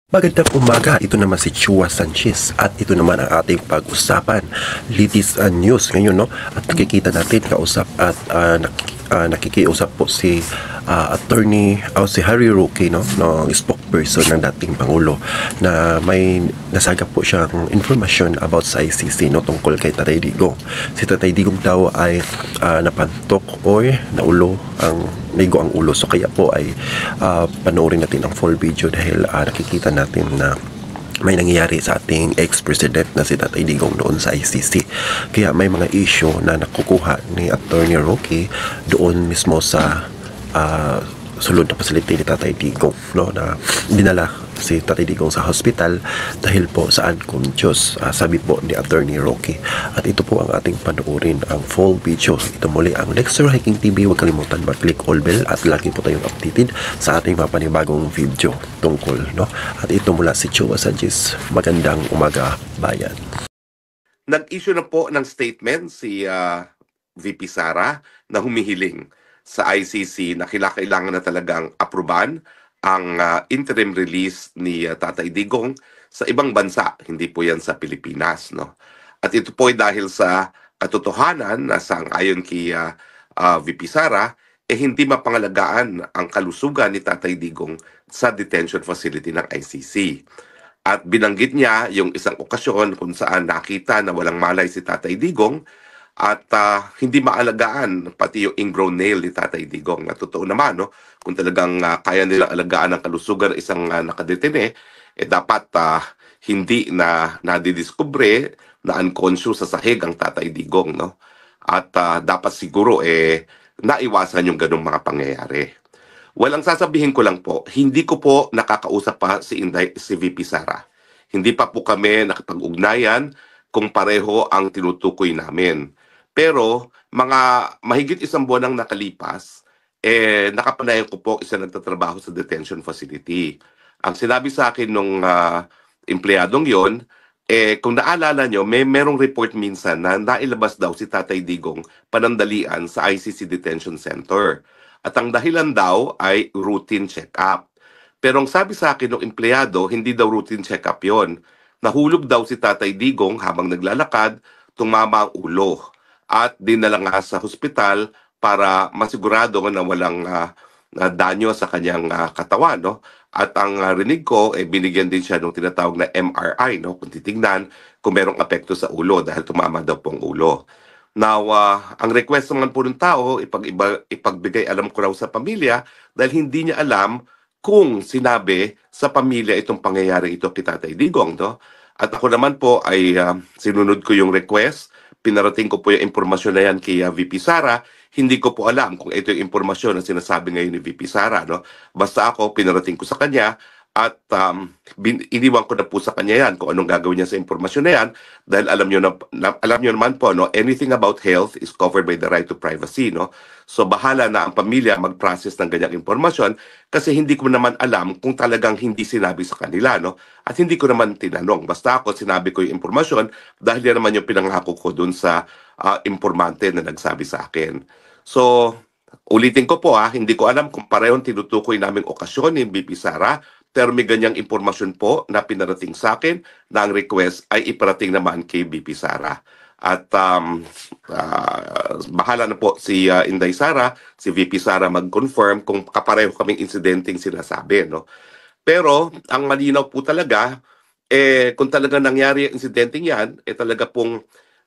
Magandang umaga, ito naman si Chua Sanchez at ito naman ang ating pag-usapan. Latest news ngayon, no? At nakikita natin kausap at nakikiusap po si attorney si Harry Roque, no, no spokesperson ng dating Pangulo, na may nasagap po siyang information about sa ICC, no, tungkol kay Tatay Digong. Si Tatay Digong daw ay napantok o naulo naigo ang ulo. So kaya po ay panoorin natin ang full video dahil nakikita natin na may nangyayari sa ating ex-president na si Tatay Digong doon sa ICC. Kaya may mga issue na nakukuha ni Attorney Roque doon mismo sa sulod na facility ni Tatay Digong, no, na dinala si Tatay Digong sa hospital dahil po sa unconscious, sabi po ni Attorney Roque. At ito po ang ating panoorin, ang full video. Ito muli ang Lecture Hiking TV. Huwag kalimutan mag-click all bell at lagi po tayong updated sa ating mga panibagong video tungkol, no. At ito mula si Chua Sanchez. Magandang umaga, bayan. Nag-issue na po ng statement si VP Sara na humihiling sa ICC na kailangan na talagang apruban ang interim release ni Tatay Digong sa ibang bansa, hindi po yan sa Pilipinas, no? At ito po ay dahil sa katotohanan na ayon kay VP Sara, hindi mapangalagaan ang kalusugan ni Tatay Digong sa detention facility ng ICC. At binanggit niya yung isang okasyon kung saan nakita na walang malay si Tatay Digong at hindi maalagaan pati yung ingrown nail ni Tatay Digong. Na totoo naman, no? Kung talagang kaya nilang alagaan ang kalusugan ng isang nakadetene, dapat hindi na nadidiskubre na unconscious sa sahig ang Tatay Digong, no? At dapat siguro naiwasan yung ganong mga pangyayari. Walang sasabihin ko lang po, hindi ko po nakakausap pa si VP Sara. Hindi pa po kami nakipag-ugnayan kung pareho ang tinutukoy namin. Pero mahigit isang buwan ang nakalipas, nakapanayan ko po isa nagtatrabaho sa detention facility. Ang sinabi sa akin nung empleyadong yon, kung naalala nyo, merong report minsan na nailabas daw si Tatay Digong panandalian sa ICC Detention Center. At ang dahilan daw ay routine check-up. Pero ang sabi sa akin ng empleyado, hindi daw routine check-up yon. Nahulog daw si Tatay Digong habang naglalakad, tumama ang ulo. At dinala nga sa hospital para masigurado na walang danyo sa kanyang katawan, no? At ang rinig ko, binigyan din siya ng tinatawag na MRI, no? Kung titingnan kung merong apekto sa ulo dahil tumama daw pong ulo. Now, ang request naman po ng tao, ipagbigay alam ko raw sa pamilya dahil hindi niya alam kung sinabi sa pamilya itong pangyayari ito kay Tatay Digong, no? At ako naman po ay sinunod ko yung request. Pinarating ko po yung impormasyon na yan kay VP Sara. Hindi ko po alam kung ito yung impormasyon na sinasabi ngayon ni VP Sara, no? Basta ako, pinarating ko sa kanya at iniwan ko na po sa kanya yan kung anong gagawin niya sa impormasyon na yan dahil alam niyo naman po, no, anything about health is covered by the right to privacy, no? So bahala na ang pamilya mag-process ng ganyang impormasyon kasi hindi ko naman alam kung talagang hindi sinabi sa kanila, no? At hindi ko naman tinanong. Basta ako sinabi ko yung impormasyon dahil yan naman yung pinangako ko dun sa informante na nagsabi sa akin. So ulitin ko po, hindi ko alam kung parehong tinutukoy naming okasyon ni VP Sara, pero may ganyang impormasyon po na pinarating sa akin na ang request ay iparating naman kay VP Sara. At bahala na po si Inday Sara, si VP Sara mag-confirm kung kapareho kaming insidenteng sinasabi, no? Pero ang malinaw po talaga, kung talaga nangyari ang insidenteng yan, talaga pong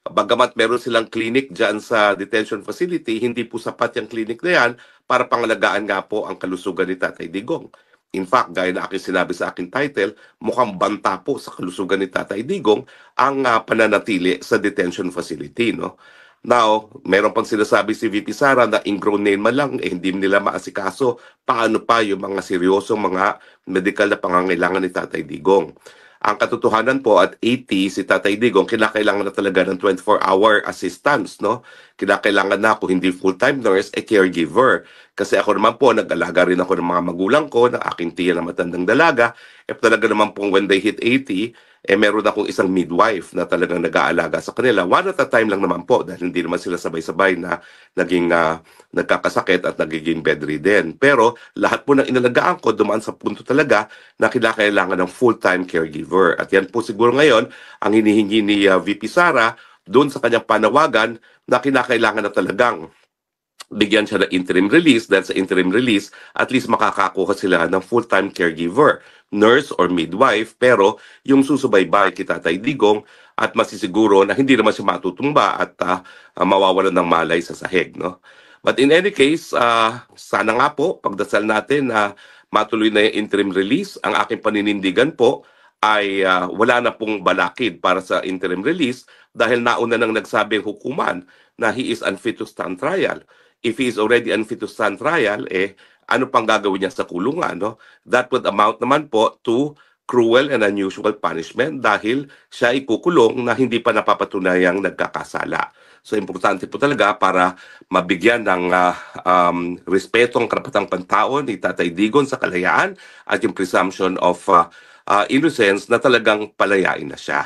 bagamat meron silang clinic dyan sa detention facility, hindi po sapat yung clinic na yan para pangalagaan nga po ang kalusugan ni Tatay Digong. In fact, gaya na aking sinabi sa aking title, mukhang banta po sa kalusugan ni Tatay Digong ang pananatili sa detention facility, no? Now, meron pang sinasabi si VP Sara na ingrown nail man lang, hindi nila maasikaso. Paano pa yung mga seryosong mga medical na pangangailangan ni Tatay Digong? Ang katotohanan po at 80 si Tatay Digong, kinakailangan na talaga ng 24-hour assistance, no? Kinakailangan na ako hindi full-time nurse, caregiver. Kasi ako naman po, nag-alaga rin ako ng mga magulang ko, ng aking tiya na matandang dalaga. if talaga naman pong when they hit 80, meron akong isang midwife na talagang nag-aalaga sa kanila. One at a time lang naman po dahil hindi naman sila sabay-sabay na naging nagkakasakit at nagiging bedridden. Pero lahat po ng inalagaan ko dumaan sa punto talaga na kailangan ng full-time caregiver. At yan po siguro ngayon ang hinihingi ni VP Sara doon sa kanyang panawagan na kinakailangan na talagang bigyan siya ng interim release dahil sa interim release at least makakakuha sila ng full-time caregiver, nurse or midwife, pero yung susubaybay kay Tatay Digong at masisiguro na hindi naman siya matutumba at mawawalan ng malay sa sahig. No? But in any case, sana nga po, pagdasal natin na matuloy na yung interim release. Ang aking paninindigan po ay wala na pong balakid para sa interim release dahil nauna nang nagsabing hukuman na he is unfit to stand trial. If he is already unfit to stand trial, ano pang gagawin niya sa kulungan? No? That would amount naman po to cruel and unusual punishment dahil siya ikukulong na hindi pa napapatunayang nagkakasala. So importante po talaga para mabigyan ng respeto ang karapatang pantao ni Tatay Digong sa kalayaan at yung presumption of innocence na talagang palayain na siya.